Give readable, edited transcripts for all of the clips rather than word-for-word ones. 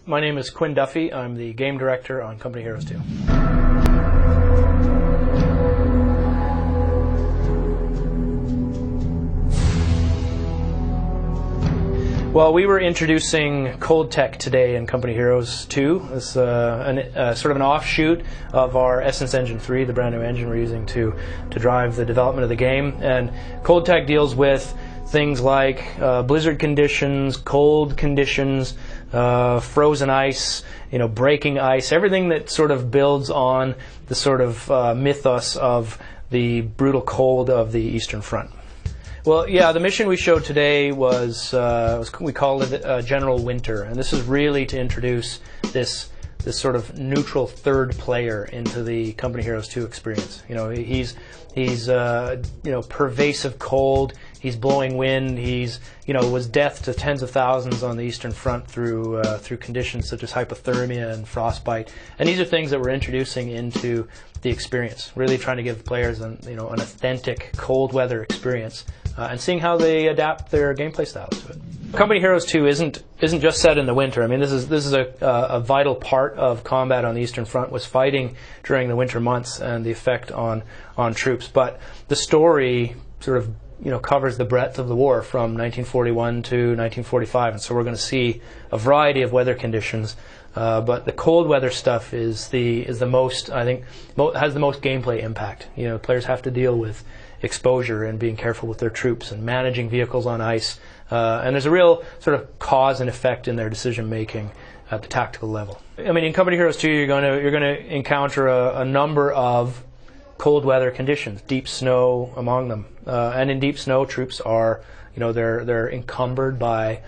My name is Quinn Duffy. I'm the game director on Company Heroes 2. Well, we were introducing Cold Tech today in Company Heroes 2. It's sort of an offshoot of our Essence Engine 3, the brand new engine we're using to drive the development of the game. And Cold Tech deals with things like blizzard conditions, cold conditions, frozen ice, breaking ice, everything that sort of builds on the sort of mythos of the brutal cold of the Eastern Front. Well, yeah, the mission we showed today was we called it General Winter, and this is really to introduce this sort of neutral third player into the Company Heroes 2 experience. He's pervasive cold. He's blowing wind. He's was death to tens of thousands on the Eastern Front through conditions such as hypothermia and frostbite. And these are things that we're introducing into the experience. Really trying to give players an authentic cold weather experience and seeing how they adapt their gameplay styles to it. Company Heroes 2 isn't just set in the winter. I mean, this is a vital part of combat on the Eastern Front, was fighting during the winter months and the effect on troops. But the story sort of covers the breadth of the war from 1941 to 1945, and so we're going to see a variety of weather conditions. But the cold weather stuff is the most, I think, has the most gameplay impact. Players have to deal with exposure and being careful with their troops and managing vehicles on ice. And there's a real sort of cause and effect in their decision making at the tactical level. I mean, in Company Heroes 2, you're going to encounter a number of cold weather conditions, deep snow among them. And in deep snow, troops are, they're encumbered by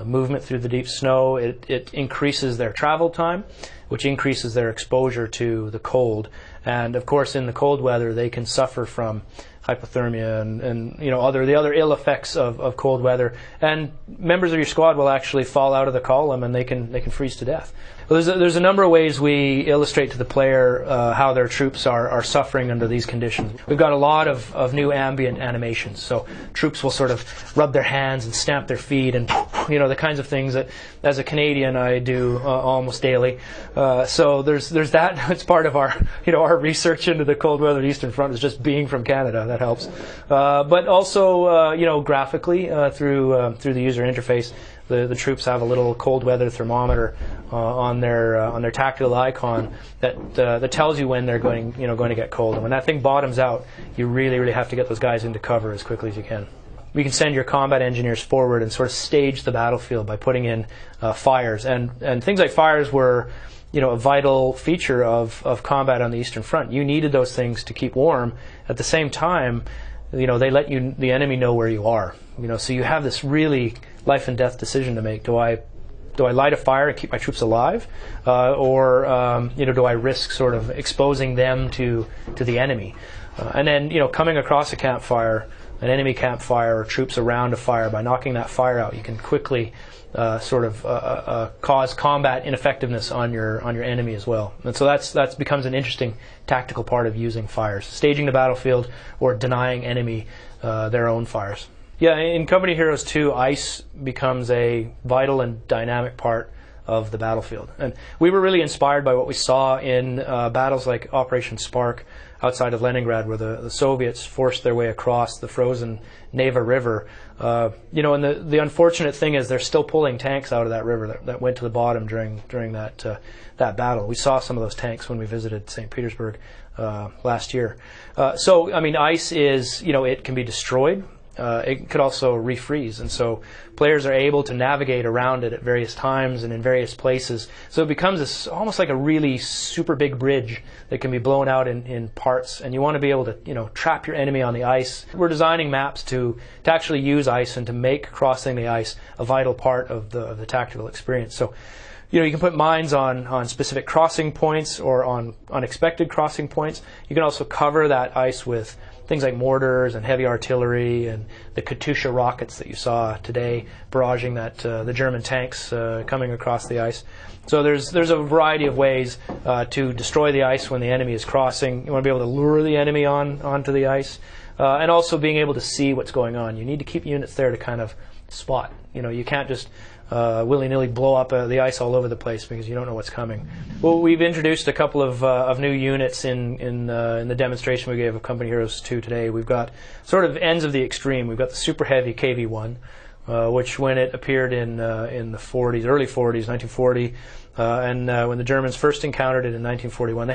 movement through the deep snow. It increases their travel time, which increases their exposure to the cold. And of course, in the cold weather, they can suffer from hypothermia and the other ill effects of cold weather. And members of your squad will actually fall out of the column and they can freeze to death. Well, there's a number of ways we illustrate to the player how their troops are suffering under these conditions. We've got a lot of new ambient animations, so troops will sort of rub their hands and stamp their feet and the kinds of things that as a Canadian I do almost daily. So there's that. It's part of our our research into the cold weather Eastern Front is just being from Canada. That helps. But also graphically through the user interface. The troops have a little cold weather thermometer on their tactile icon that tells you when they're going to get cold. And when that thing bottoms out, you really have to get those guys into cover as quickly as you can. We can send your combat engineers forward and sort of stage the battlefield by putting in fires. And things like fires were a vital feature of combat on the Eastern Front. You needed those things to keep warm. At the same time, they let the enemy know where you are. So you have this really life and death decision to make. Do I light a fire and keep my troops alive, or do I risk sort of exposing them to the enemy? And then coming across a campfire, an enemy campfire, or troops around a fire, by knocking that fire out, you can quickly cause combat ineffectiveness on your enemy as well. And so that becomes an interesting tactical part of using fires, staging the battlefield or denying enemy their own fires. Yeah, in Company Heroes 2, ice becomes a vital and dynamic part of the battlefield. And we were really inspired by what we saw in battles like Operation Spark outside of Leningrad, where the Soviets forced their way across the frozen Neva River. And the unfortunate thing is they're still pulling tanks out of that river that went to the bottom during that battle. We saw some of those tanks when we visited St. Petersburg last year. So, I mean, ice is, it can be destroyed. It could also refreeze, and so players are able to navigate around it at various times and in various places. So it becomes almost like a really super big bridge that can be blown out in parts, and you want to be able to trap your enemy on the ice. We're designing maps to actually use ice and to make crossing the ice a vital part of the tactical experience. So you can put mines on specific crossing points or on unexpected crossing points. You can also cover that ice with things like mortars and heavy artillery and the Katyusha rockets that you saw today barraging the German tanks coming across the ice. So there's a variety of ways to destroy the ice when the enemy is crossing. You want to be able to lure the enemy onto the ice, and also being able to see what's going on. You need to keep units there to kind of spot. You can't just willy-nilly blow up the ice all over the place because you don't know what's coming. Well, we've introduced a couple of new units in the demonstration we gave of Company Heroes 2 today. We've got sort of ends of the extreme. We've got the super heavy KV-1, which when it appeared in the 40s, early 40s, 1940, and when the Germans first encountered it in 1941, they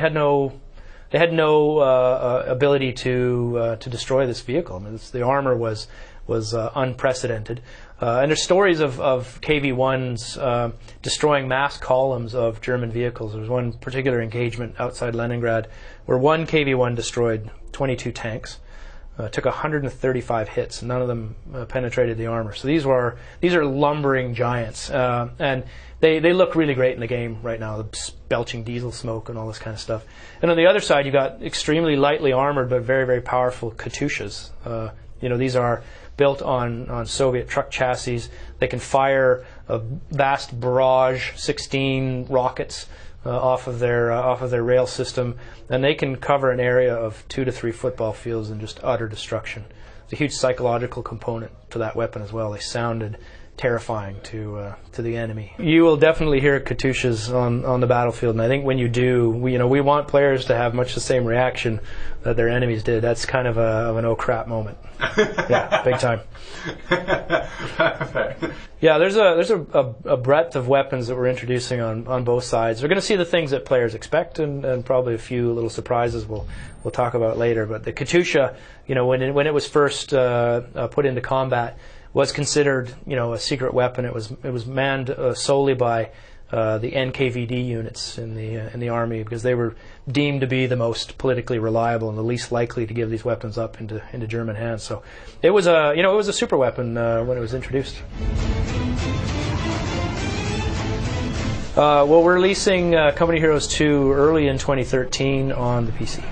had no ability to destroy this vehicle. I mean, the armor was unprecedented. And there's stories of KV-1s destroying mass columns of German vehicles. There was one particular engagement outside Leningrad where one KV-1 destroyed 22 tanks. Took 135 hits, and none of them penetrated the armor. So these are lumbering giants, and they look really great in the game right now, belching diesel smoke and all this kind of stuff. And on the other side, you've got extremely lightly armored but very, very powerful Katyushas. These are built on Soviet truck chassis. They can fire a vast barrage, 16 rockets off of their rail system, and they can cover an area of 2 to 3 football fields in just utter destruction. There's a huge psychological component to that weapon as well. They sounded terrifying to the enemy. You will definitely hear Katyushas on the battlefield, and I think when you do, we want players to have much the same reaction that their enemies did. That's kind of an oh crap moment. Yeah, big time. Yeah, there's a breadth of weapons that we're introducing on both sides. We're going to see the things that players expect, and probably a few little surprises we'll talk about later. But the Katyusha, when it was first put into combat, was considered a secret weapon. It was manned solely by the NKVD units in the army, because they were deemed to be the most politically reliable and the least likely to give these weapons up into German hands. So it was a super weapon when it was introduced. Well, we're releasing Company Heroes 2 early in 2013 on the PC.